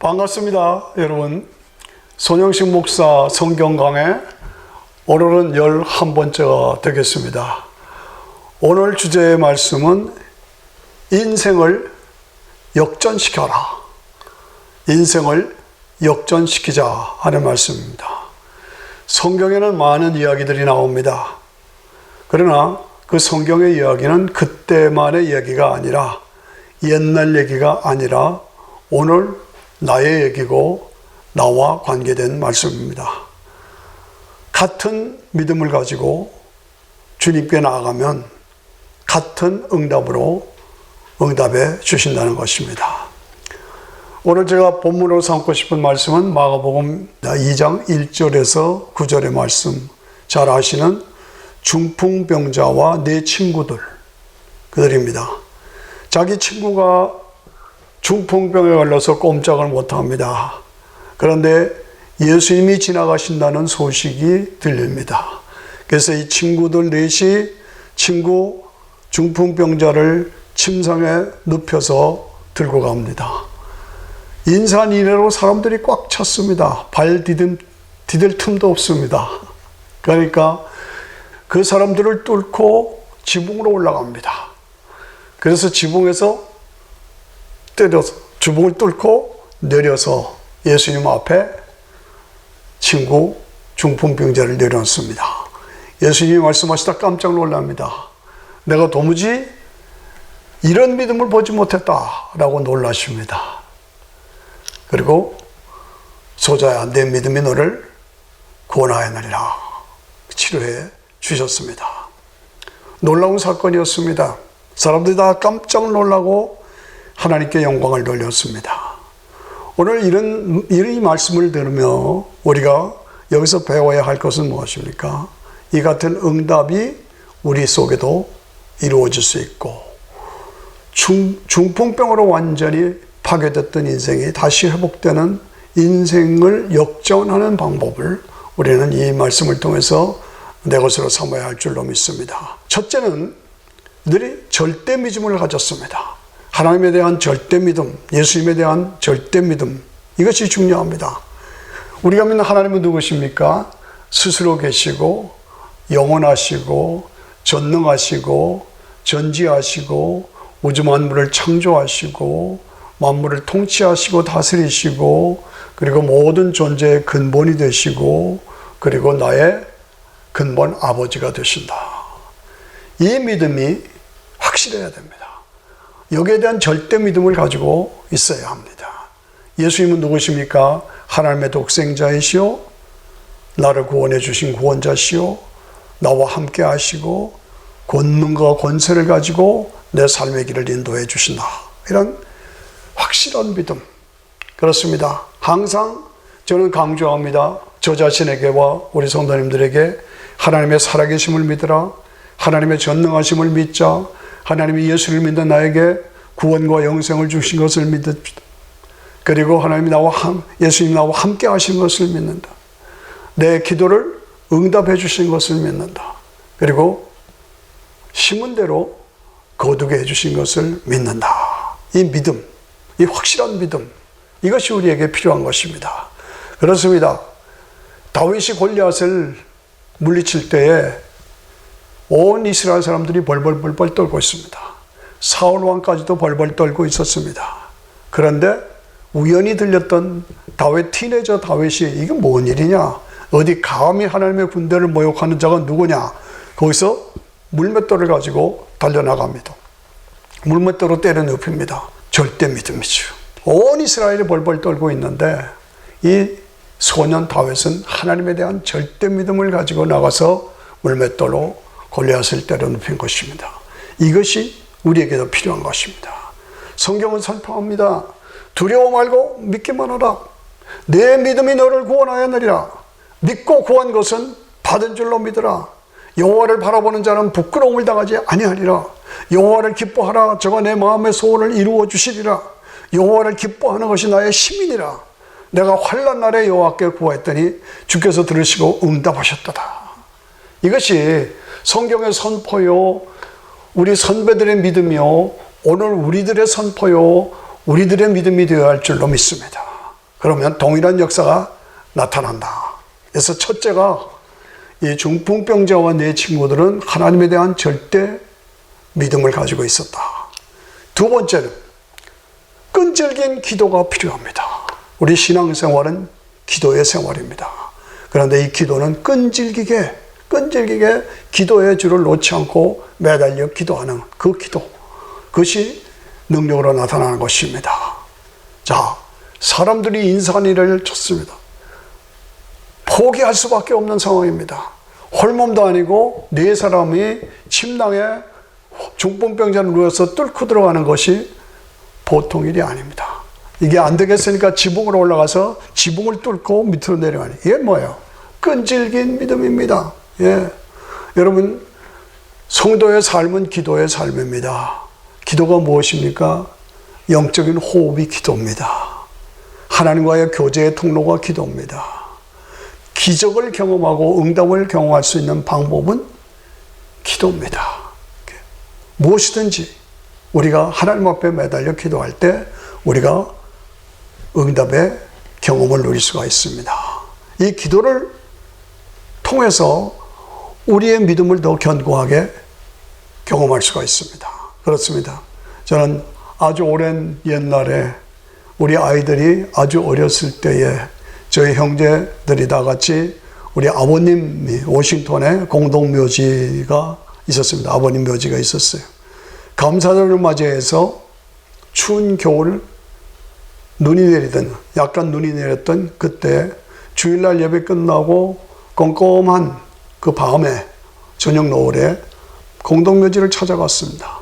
반갑습니다, 여러분. 손영식 목사 성경 강해 오늘은 11번째가 되겠습니다. 오늘 주제의 말씀은 인생을 역전시켜라. 인생을 역전시키자 하는 말씀입니다. 성경에는 많은 이야기들이 나옵니다. 그러나 그 성경의 이야기는 그때만의 이야기가 아니라, 옛날 얘기가 아니라 오늘 나의 얘기고 나와 관계된 말씀입니다. 같은 믿음을 가지고 주님께 나아가면 같은 응답으로 응답해 주신다는 것입니다. 오늘 제가 본문으로 삼고 싶은 말씀은 마가복음 2장 1절에서 9절의 말씀, 잘 아시는 중풍병자와 네 친구들, 그들입니다. 자기 친구가 중풍병에 걸려서 꼼짝을 못합니다. 그런데 예수님이 지나가신다는 소식이 들립니다. 그래서 이 친구들 넷이 친구 중풍병자를 침상에 눕혀서 들고 갑니다. 인산이내로 사람들이 꽉 찼습니다. 발 디딜 틈도 없습니다. 그러니까 그 사람들을 뚫고 지붕으로 올라갑니다. 그래서 지붕에서 주붕을 뚫고 내려서 예수님 앞에 친구 중풍병자를 내려놓습니다. 예수님이 말씀하시다 깜짝 놀랍니다. 내가 도무지 이런 믿음을 보지 못했다라고 놀라십니다. 그리고 소자야, 내 믿음이 너를 구원하였느니라 치료해 주셨습니다. 놀라운 사건이었습니다. 사람들이 다 깜짝 놀라고 하나님께 영광을 돌렸습니다. 오늘 이런 말씀을 들으며 우리가 여기서 배워야 할 것은 무엇입니까? 이 같은 응답이 우리 속에도 이루어질 수 있고, 중풍병으로 완전히 파괴됐던 인생이 다시 회복되는 인생을 역전하는 방법을 우리는 이 말씀을 통해서 내 것으로 삼아야 할 줄로 믿습니다. 첫째는 그들이 절대 믿음을 가졌습니다. 하나님에 대한 절대 믿음, 예수님에 대한 절대 믿음, 이것이 중요합니다. 우리가 믿는 하나님은 누구십니까? 스스로 계시고 영원하시고 전능하시고 전지하시고 우주 만물을 창조하시고 만물을 통치하시고 다스리시고, 그리고 모든 존재의 근본이 되시고, 그리고 나의 근본 아버지가 되신다. 이 믿음이 확실해야 됩니다. 여기에 대한 절대 믿음을 가지고 있어야 합니다. 예수님은 누구십니까? 하나님의 독생자이시오, 나를 구원해 주신 구원자시오, 나와 함께 하시고 권능과 권세를 가지고 내 삶의 길을 인도해 주신다. 이런 확실한 믿음. 그렇습니다. 항상 저는 강조합니다. 저 자신에게와 우리 성도님들에게 하나님의 살아계심을 믿으라, 하나님의 전능하심을 믿자, 하나님이 예수를 믿는 나에게 구원과 영생을 주신 것을 믿읍시다. 그리고 하나님이 예수님이 나와 함께 하신 것을 믿는다. 내 기도를 응답해 주신 것을 믿는다. 그리고 심은 대로 거두게 해주신 것을 믿는다. 이 믿음, 이 확실한 믿음, 이것이 우리에게 필요한 것입니다. 그렇습니다. 다윗이 골리앗을 물리칠 때에 온 이스라엘 사람들이 벌벌 떨고 있습니다. 사울 왕까지도 벌벌 떨고 있었습니다. 그런데 우연히 들렸던 티네저 다윗이 이게 뭔 일이냐? 어디 감히 하나님의 군대를 모욕하는 자가 누구냐? 거기서 물맷돌을 가지고 달려나갑니다. 물맷돌로 때려 눕힙니다. 절대 믿음이죠. 온 이스라엘이 벌벌 떨고 있는데 이 소년 다윗은 하나님에 대한 절대 믿음을 가지고 나가서 물맷돌로 골리앗을 때려 눕힌 것입니다. 이것이 우리에게도 필요한 것입니다. 성경은 선포합니다. 두려워 말고 믿기만 하라. 내 믿음이 너를 구원하였느니라. 믿고 구한 것은 받은 줄로 믿으라. 여호와를 바라보는 자는 부끄러움을 당하지 아니하리라. 여호와를 기뻐하라. 저가 내 마음의 소원을 이루어 주시리라. 여호와를 기뻐하는 것이 나의 힘이니라. 내가 환난 날에 여호와께 구하였더니 주께서 들으시고 응답하셨도다. 이것이 성경의 선포요, 우리 선배들의 믿음이요, 오늘 우리들의 선포요, 우리들의 믿음이 되어야 할 줄로 믿습니다. 그러면 동일한 역사가 나타난다. 그래서 첫째가 이 중풍병자와 내 친구들은 하나님에 대한 절대 믿음을 가지고 있었다. 두 번째는 끈질긴 기도가 필요합니다. 우리 신앙생활은 기도의 생활입니다. 그런데 이 기도는 끈질기게 기도의 줄을 놓지 않고 매달려 기도하는 그 기도, 그것이 능력으로 나타나는 것입니다. 자, 사람들이 인산이를 쳤습니다. 포기할 수밖에 없는 상황입니다. 홀몸도 아니고 네 사람이 침낭에 중풍병자를 누워서 뚫고 들어가는 것이 보통 일이 아닙니다. 이게 안 되겠으니까 지붕으로 올라가서 지붕을 뚫고 밑으로 내려가는, 이게 뭐예요? 끈질긴 믿음입니다. 예. 여러분, 성도의 삶은 기도의 삶입니다. 기도가 무엇입니까? 영적인 호흡이 기도입니다. 하나님과의 교제의 통로가 기도입니다. 기적을 경험하고 응답을 경험할 수 있는 방법은 기도입니다. 무엇이든지 우리가 하나님 앞에 매달려 기도할 때 우리가 응답의 경험을 누릴 수가 있습니다. 이 기도를 통해서 우리의 믿음을 더 견고하게 경험할 수가 있습니다. 그렇습니다. 저는 아주 오랜 옛날에 우리 아이들이 아주 어렸을 때에 저희 형제들이 다 같이 우리 아버님이 워싱턴에 공동묘지가 있었습니다. 아버님 묘지가 있었어요. 감사절을 맞이해서 추운 겨울 눈이 내리던, 약간 눈이 내렸던 그때 주일날 예배 끝나고 껌껌한 그 밤에 저녁 노을에 공동묘지를 찾아갔습니다.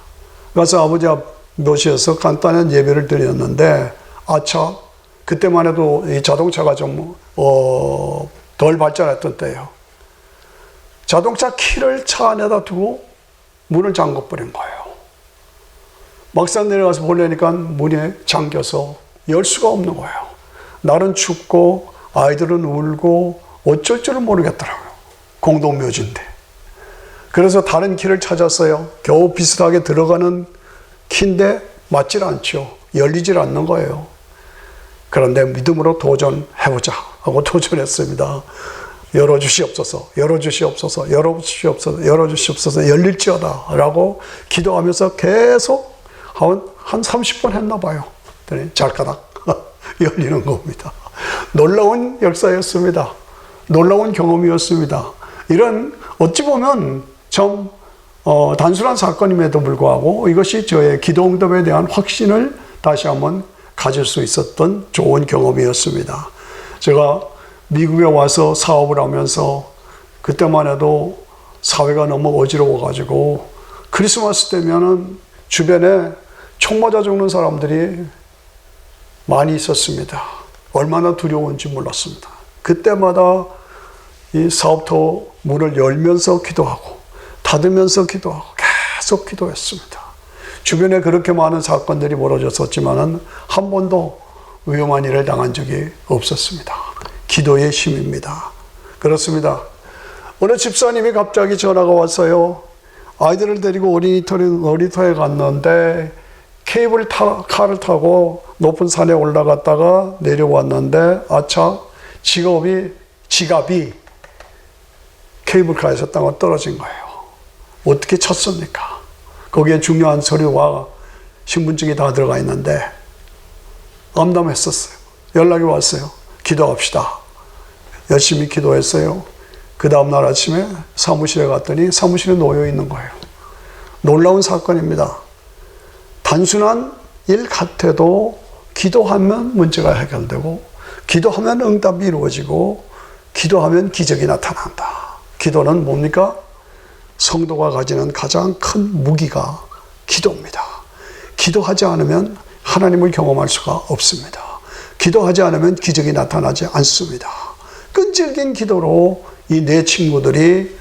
그래서 아버지 앞 묘지에서 간단한 예배를 드렸는데, 아차, 그때만 해도 이 자동차가 좀 덜 발전했던 때예요. 자동차 키를 차 안에다 두고 문을 잠궈버린 거예요. 막상 내려가서 보려니까 문이 잠겨서 열 수가 없는 거예요. 날은 춥고 아이들은 울고 어쩔 줄을 모르겠더라고요. 공동묘지인데. 그래서 다른 키를 찾았어요. 겨우 비슷하게 들어가는 키인데 맞질 않죠. 열리질 않는 거예요. 그런데 믿음으로 도전해보자 하고 도전했습니다. 열어주시옵소서, 열어주시옵소서, 열어주시옵소서, 열어주시옵소서, 열릴지어다 라고 기도하면서 계속 한 30분 했나 봐요. 잘까닥 열리는 겁니다. 놀라운 역사였습니다. 놀라운 경험이었습니다. 이런 어찌 보면 좀 단순한 사건임에도 불구하고 이것이 저의 기도 응답에 대한 확신을 다시 한번 가질 수 있었던 좋은 경험이었습니다. 제가 미국에 와서 사업을 하면서 그때만 해도 사회가 너무 어지러워가지고 크리스마스 때면은 주변에 총 맞아 죽는 사람들이 많이 있었습니다. 얼마나 두려운지 몰랐습니다. 그때마다 이 사업터 문을 열면서 기도하고 닫으면서 기도하고 계속 기도했습니다. 주변에 그렇게 많은 사건들이 벌어졌었지만은 한 번도 위험한 일을 당한 적이 없었습니다. 기도의 힘입니다. 그렇습니다. 어느 집사님이 갑자기 전화가 왔어요. 아이들을 데리고 놀이터에 갔는데 케이블카를 타고 높은 산에 올라갔다가 내려왔는데 아차, 지갑이 케이블카에서 땅에 떨어진 거예요. 어떻게 쳤습니까? 거기에 중요한 서류와 신분증이 다 들어가 있는데 암담했었어요. 연락이 왔어요. 기도합시다. 열심히 기도했어요. 그 다음날 아침에 사무실에 갔더니 사무실에 놓여 있는 거예요. 놀라운 사건입니다. 단순한 일 같아도 기도하면 문제가 해결되고 기도하면 응답이 이루어지고 기도하면 기적이 나타난다. 기도는 뭡니까? 성도가 가지는 가장 큰 무기가 기도입니다. 기도하지 않으면 하나님을 경험할 수가 없습니다. 기도하지 않으면 기적이 나타나지 않습니다. 끈질긴 기도로 이 네 친구들이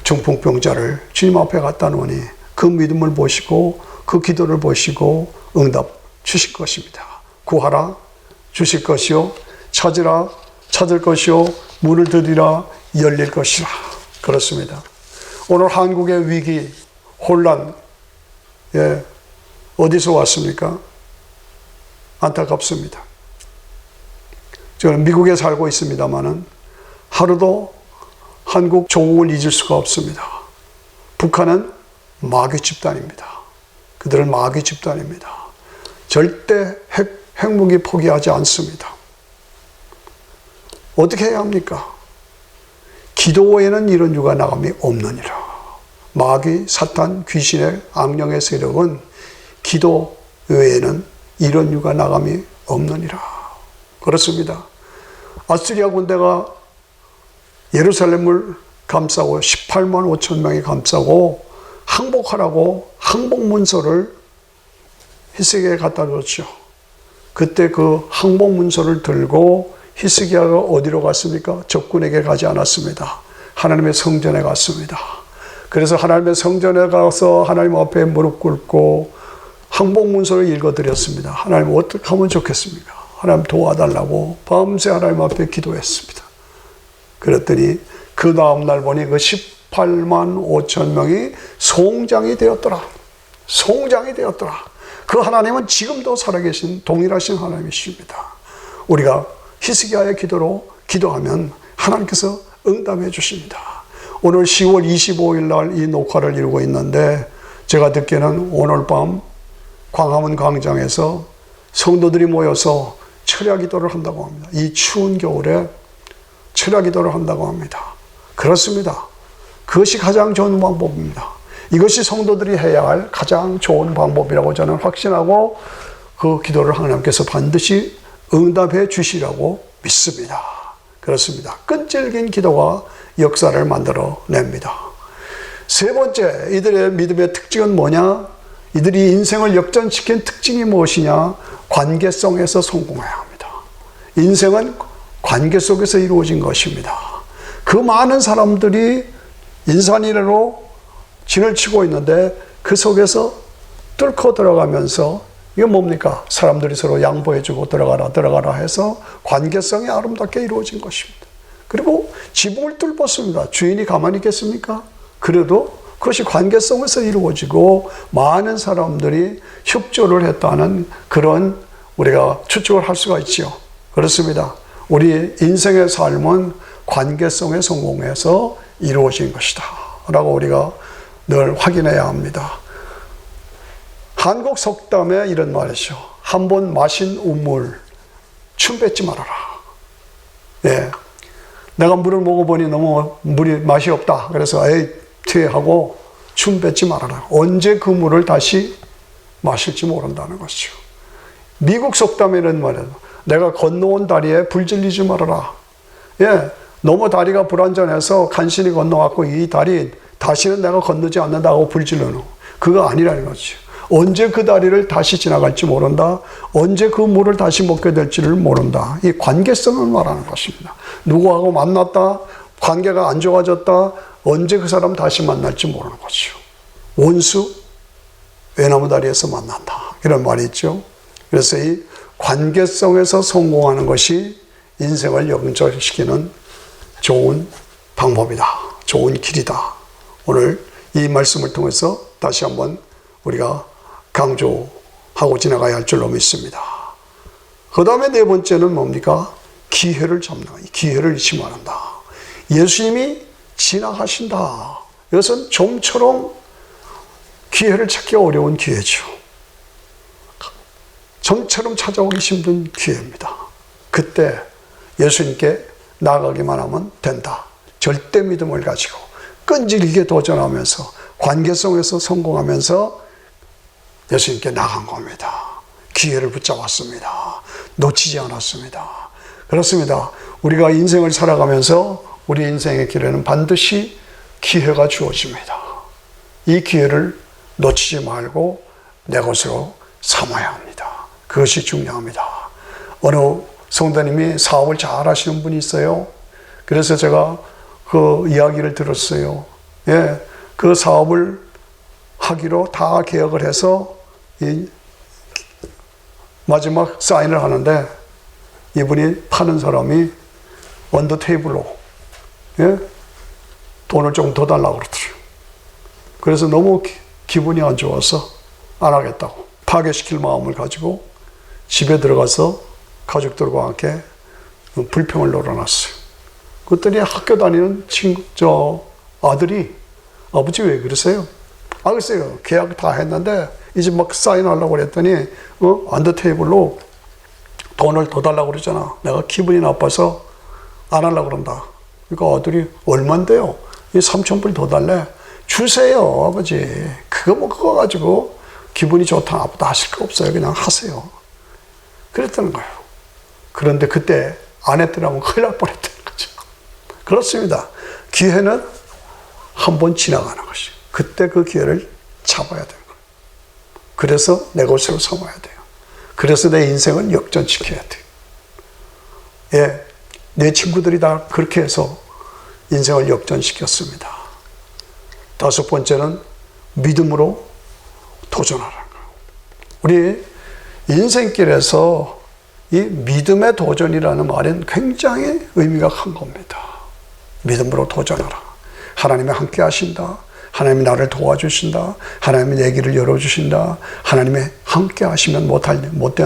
중풍병자를 주님 앞에 갖다 놓으니 그 믿음을 보시고 그 기도를 보시고 응답 주실 것입니다. 구하라 주실 것이요, 찾으라 찾을 것이요, 문을 두드리라 열릴 것이라. 그렇습니다. 오늘 한국의 위기, 혼란, 어디서 왔습니까? 안타깝습니다. 저는 미국에 살고 있습니다마는 하루도 한국 조국을 잊을 수가 없습니다. 북한은 마귀 집단입니다. 그들은 마귀 집단입니다. 절대 핵무기 포기하지 않습니다. 어떻게 해야 합니까? 기도 외에는 이런 유가 나감이 없느니라. 마귀, 사탄, 귀신의 악령의 세력은 기도 외에는 이런 유가 나감이 없느니라. 그렇습니다. 아스리아 군대가 예루살렘을 감싸고 18만 5천 명이 감싸고 항복하라고 항복문서를 히스기야에 갖다 줬죠. 그때 그 항복문서를 들고 히스기야가 어디로 갔습니까? 적군에게 가지 않았습니다. 하나님의 성전에 갔습니다. 그래서 하나님의 성전에 가서 하나님 앞에 무릎 꿇고 항복문서를 읽어드렸습니다. 하나님 어떻게 하면 좋겠습니까? 하나님 도와달라고 밤새 하나님 앞에 기도했습니다. 그랬더니 그 다음날 보니 그 18만 5천 명이 송장이 되었더라. 송장이 되었더라. 그 하나님은 지금도 살아계신 동일하신 하나님이십니다. 우리가 히스기야의 기도로 기도하면 하나님께서 응답해 주십니다. 오늘 10월 25일 날 이 녹화를 이루고 있는데 제가 듣기에는 오늘 밤 광화문 광장에서 성도들이 모여서 철야 기도를 한다고 합니다. 이 추운 겨울에 철야 기도를 한다고 합니다. 그렇습니다. 그것이 가장 좋은 방법입니다. 이것이 성도들이 해야 할 가장 좋은 방법이라고 저는 확신하고 그 기도를 하나님께서 반드시 응답해 주시라고 믿습니다. 그렇습니다. 끈질긴 기도가 역사를 만들어냅니다. 세 번째, 이들의 믿음의 특징은 뭐냐? 이들이 인생을 역전시킨 특징이 무엇이냐? 관계성에서 성공해야 합니다. 인생은 관계 속에서 이루어진 것입니다. 그 많은 사람들이 인산이래로 진을 치고 있는데 그 속에서 뚫고 들어가면서 이게 뭡니까? 사람들이 서로 양보해주고 들어가라 해서 관계성이 아름답게 이루어진 것입니다. 그리고 지붕을 뚫었습니다. 주인이 가만히 있겠습니까? 그래도 그것이 관계성에서 이루어지고 많은 사람들이 협조를 했다는 그런 우리가 추측을 할 수가 있죠. 그렇습니다. 우리 인생의 삶은 관계성에 성공해서 이루어진 것이다 라고 우리가 늘 확인해야 합니다. 한국 속담에 이런 말이죠. 한 번 마신 우물 춤 뱉지 말아라. 예, 내가 물을 먹어보니 너무 물이 맛이 없다. 그래서 에이 퇴하고 춤 뱉지 말아라. 언제 그 물을 다시 마실지 모른다는 것이죠. 미국 속담에 이런 말이에요. 내가 건너온 다리에 불 질리지 말아라. 예, 너무 다리가 불안전해서 간신히 건너왔고 이 다리 다시는 내가 건너지 않는다고 불 질러놓은 그거 아니라는 거죠. 언제 그 다리를 다시 지나갈지 모른다. 언제 그 물을 다시 먹게 될지를 모른다. 이 관계성을 말하는 것입니다. 누구하고 만났다. 관계가 안 좋아졌다. 언제 그 사람 다시 만날지 모르는 거죠. 원수 외나무 다리에서 만난다. 이런 말이 있죠. 그래서 이 관계성에서 성공하는 것이 인생을 역전시키는 좋은 방법이다. 좋은 길이다. 오늘 이 말씀을 통해서 다시 한번 우리가 강조하고 지나가야 할 줄로 믿습니다. 그 다음에 네 번째는 뭡니까? 기회를 잡는 거예요. 기회를 잊지 말한다. 예수님이 지나가신다. 이것은 좀처럼 기회를 찾기 어려운 기회죠. 좀처럼 찾아오기 힘든 기회입니다. 그때 예수님께 나아가기만 하면 된다. 절대 믿음을 가지고 끈질기게 도전하면서 관계성에서 성공하면서 예수님께 나간 겁니다. 기회를 붙잡았습니다. 놓치지 않았습니다. 그렇습니다. 우리가 인생을 살아가면서 우리 인생의 길에는 반드시 기회가 주어집니다. 이 기회를 놓치지 말고 내 것으로 삼아야 합니다. 그것이 중요합니다. 어느 성도님이 사업을 잘 하시는 분이 있어요. 그래서 제가 그 이야기를 들었어요. 예, 그 사업을 하기로 다 계약을 해서 이 마지막 사인을 하는데 이분이 파는 사람이 언더 테이블로 예? 돈을 좀 더 달라고 그러더래요. 그래서 너무 기분이 안 좋아서 안 하겠다고 파괴시킬 마음을 가지고 집에 들어가서 가족들과 함께 불평을 놀아놨어요. 그랬더니 학교 다니는 아들이 아버지 왜 그러세요? 글쎄요. 계약 다 했는데 이제 막 사인하려고 그랬더니 언더테이블로 돈을 더 달라고 그러잖아. 내가 기분이 나빠서 안 하려고 그런다. 그러니까 아들이 얼만데요? 3,000불 더 달래. 주세요, 아버지. 그거 가지고 기분이 좋다 나쁘다 하실 거 없어요. 그냥 하세요. 그랬다는 거예요. 그런데 그때 안 했더라면 큰일 날 뻔했다는 거죠. 그렇습니다. 기회는 한 번 지나가는 것이에요. 그때 그 기회를 잡아야 되는 거예요. 그래서 내 것으로 삼아야 돼요. 그래서 내 인생을 역전시켜야 돼요. 예, 내 친구들이 다 그렇게 해서 인생을 역전시켰습니다. 다섯 번째는 믿음으로 도전하라는 거예요. 우리 인생길에서 이 믿음의 도전이라는 말은 굉장히 의미가 큰 겁니다. 믿음으로 도전하라. 하나님이 함께 하신다. 하나님이 나를 도와주신다. 하나님이 내 길을 열어주신다. 하나님이 함께 하시면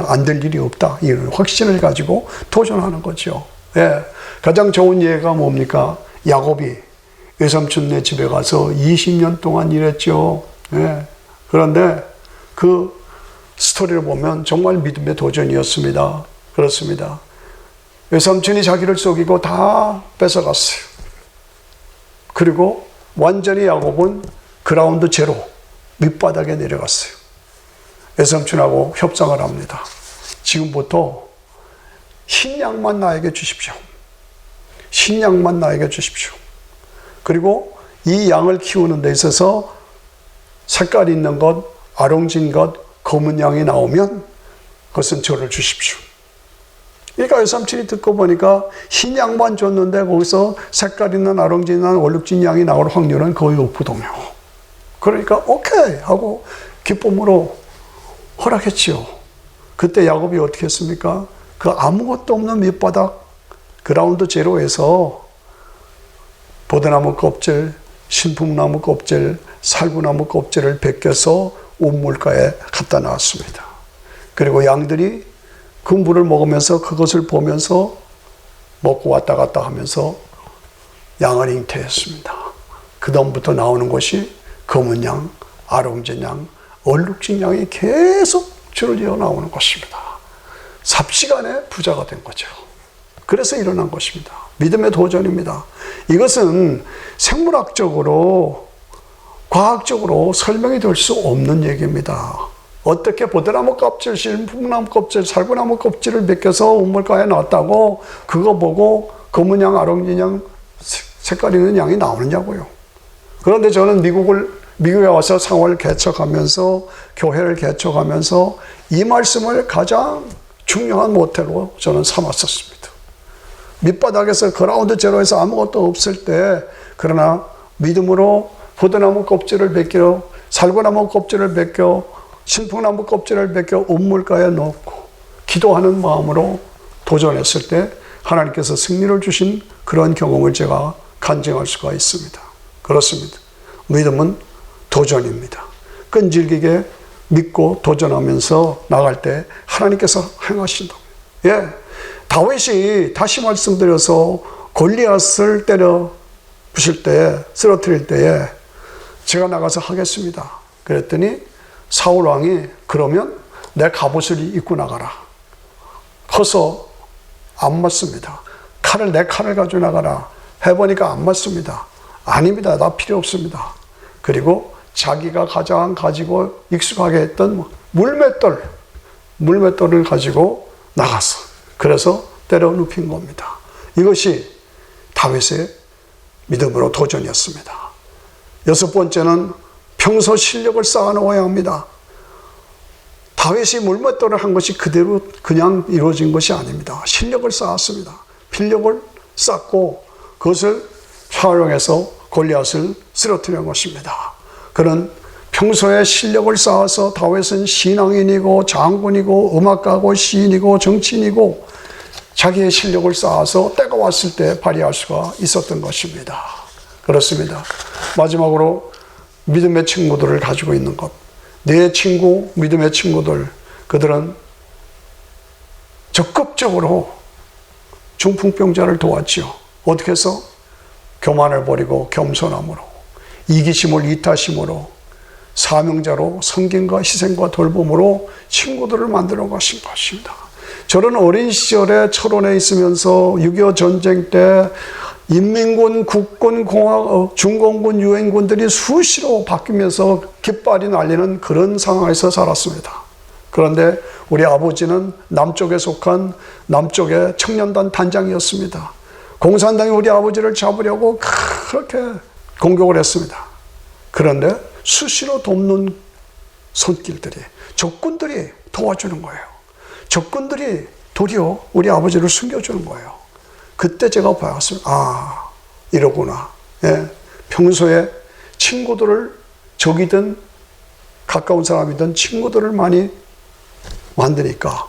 안 될 일이 없다. 이런 확신을 가지고 도전하는 거죠. 예. 가장 좋은 예가 뭡니까? 야곱이 외삼촌네 집에 가서 20년 동안 일했죠. 예. 그런데 그 스토리를 보면 정말 믿음의 도전이었습니다. 그렇습니다. 외삼촌이 자기를 속이고 다 뺏어갔어요. 그리고 완전히 야곱은 그라운드 제로, 밑바닥에 내려갔어요. 외삼촌하고 협상을 합니다. 지금부터 흰 양만 나에게 주십시오. 흰 양만 나에게 주십시오. 그리고 이 양을 키우는 데 있어서 색깔 있는 것, 아롱진 것, 검은 양이 나오면 그것은 저를 주십시오. 그러니까 외삼촌이 듣고 보니까 흰 양만 줬는데 거기서 색깔 있는 아롱진한 얼룩진 양이 나올 확률은 거의 5%며. 그러니까 오케이 하고 기쁨으로 허락했지요. 그때 야곱이 어떻게 했습니까? 그 아무것도 없는 밑바닥 그라운드 제로에서 보드나무 껍질, 신풍나무 껍질, 살구나무 껍질을 벗겨서 온물가에 갖다 놨습니다. 그리고 양들이 그 물을 먹으면서 그것을 보면서 먹고 왔다 갔다 하면서 양을 잉태했습니다. 그 다음부터 나오는 것이 검은 양, 아롱진 양, 얼룩진 양이 계속 줄을 이어 나오는 것입니다. 삽시간에 부자가 된 거죠. 그래서 일어난 것입니다. 믿음의 도전입니다. 이것은 생물학적으로, 과학적으로 설명이 될 수 없는 얘기입니다. 어떻게 보드나무 껍질, 신풍나무 껍질, 살구나무 껍질을 벗겨서 우물가에 놨다고 그거 보고 검은 양, 아롱진 양, 색깔 있는 양이 나오느냐고요. 그런데 저는 미국에 와서 상호를 개척하면서 교회를 개척하면서 이 말씀을 가장 중요한 모태로 저는 삼았었습니다. 밑바닥에서 그라운드 제로에서 아무것도 없을 때 그러나 믿음으로 포도나무 껍질을 벗겨 살구나무 껍질을 벗겨 신풍나무 껍질을 벗겨 온물가에 넣고 기도하는 마음으로 도전했을 때 하나님께서 승리를 주신 그런 경험을 제가 간증할 수가 있습니다. 그렇습니다. 믿음은 도전입니다. 끈질기게 믿고 도전하면서 나갈 때 하나님께서 행하신다. 예, 다윗이 다시 말씀드려서 골리앗을 때려 부실 때, 쓰러뜨릴 때에 제가 나가서 하겠습니다. 그랬더니 사울 왕이 그러면 내 갑옷을 입고 나가라. 커서 안 맞습니다. 내 칼을 가지고 나가라. 해보니까 안 맞습니다. 아닙니다. 나 필요 없습니다. 그리고 자기가 가장 가지고 익숙하게 했던 물맷돌을 가지고 나갔어. 그래서 때려 눕힌 겁니다. 이것이 다윗의 믿음으로 도전이었습니다. 여섯 번째는 평소 실력을 쌓아놓아야 합니다. 다윗이 물맷돌을 한 것이 그대로 그냥 이루어진 것이 아닙니다. 실력을 쌓았습니다. 필력을 쌓고 그것을 활용해서 골리앗을 쓰러뜨린 것입니다. 그는 평소에 실력을 쌓아서 다윗은 신앙인이고 장군이고 음악가고 시인이고 정치인이고 자기의 실력을 쌓아서 때가 왔을 때 발휘할 수가 있었던 것입니다. 그렇습니다. 마지막으로 믿음의 친구들을 가지고 있는 것. 내 친구, 믿음의 친구들, 그들은 적극적으로 중풍병자를 도왔지요. 어떻게 해서? 교만을 버리고 겸손함으로, 이기심을 이타심으로, 사명자로 성김과 희생과 돌봄으로 친구들을 만들어 가신 것입니다. 저는 어린 시절에 철원에 있으면서 6.25 전쟁 때 인민군, 국군, 중공군, 유엔군들이 수시로 바뀌면서 깃발이 날리는 그런 상황에서 살았습니다. 그런데 우리 아버지는 남쪽에 속한 남쪽의 청년단 단장이었습니다. 공산당이 우리 아버지를 잡으려고 그렇게 공격을 했습니다. 그런데 수시로 돕는 손길들이, 적군들이 도와주는 거예요. 적군들이 도리어 우리 아버지를 숨겨주는 거예요. 그때 제가 봤습니다. 아, 이러구나. 예, 평소에 친구들을, 적이든 가까운 사람이든 친구들을 많이 만드니까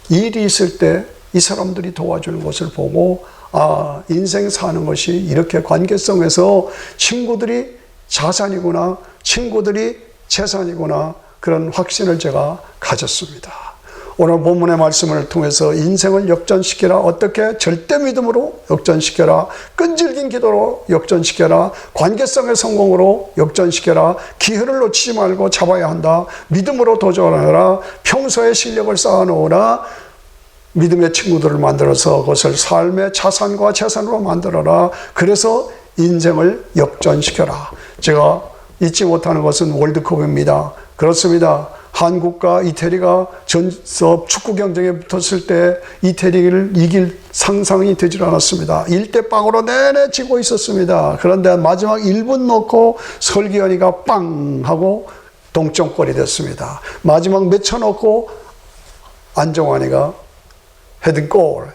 일이 있을 때 이 사람들이 도와주는 것을 보고, 아, 인생 사는 것이 이렇게 관계성에서 친구들이 자산이구나, 친구들이 재산이구나, 그런 확신을 제가 가졌습니다. 오늘 본문의 말씀을 통해서 인생을 역전시켜라. 어떻게? 절대 믿음으로 역전시켜라. 끈질긴 기도로 역전시켜라. 관계성의 성공으로 역전시켜라. 기회를 놓치지 말고 잡아야 한다. 믿음으로 도전하라. 평소에 실력을 쌓아놓으라. 믿음의 친구들을 만들어서 그것을 삶의 자산과 재산으로 만들어라. 그래서 인생을 역전시켜라. 제가 잊지 못하는 것은 월드컵입니다. 그렇습니다. 한국과 이태리가 전섭 축구 경쟁에 붙었을 때 이태리를 이길 상상이 되질 않았습니다. 1대0으로 내내 지고 있었습니다. 그런데 마지막 1분 넣고 설기현이가 빵 하고 동점골이 됐습니다. 마지막 몇 초 넣고 안정환이가 헤딩골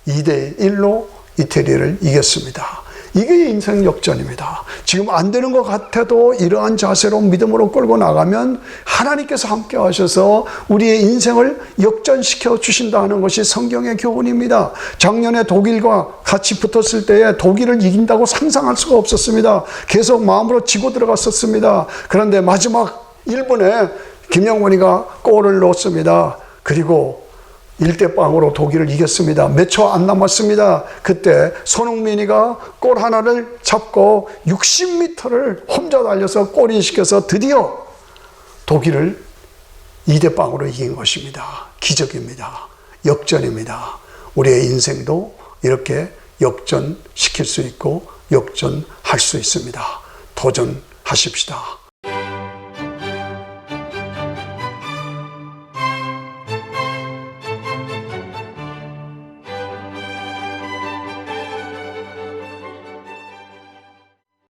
2대1로 이태리를 이겼습니다. 이게 인생 역전입니다. 지금 안 되는 것 같아도 이러한 자세로 믿음으로 끌고 나가면 하나님께서 함께 하셔서 우리의 인생을 역전시켜 주신다는 것이 성경의 교훈입니다. 작년에 독일과 같이 붙었을 때에 독일을 이긴다고 상상할 수가 없었습니다. 계속 마음으로 지고 들어갔었습니다. 그런데 마지막 1분에 김영원이가 골을 넣었습니다. 그리고 1대0으로 독일을 이겼습니다. 몇 초 안 남았습니다. 그때 손흥민이가 골 하나를 잡고 60m를 혼자 달려서 골인시켜서 드디어 독일을 2대0으로 이긴 것입니다. 기적입니다. 역전입니다. 우리의 인생도 이렇게 역전시킬 수 있고 역전할 수 있습니다. 도전하십시다.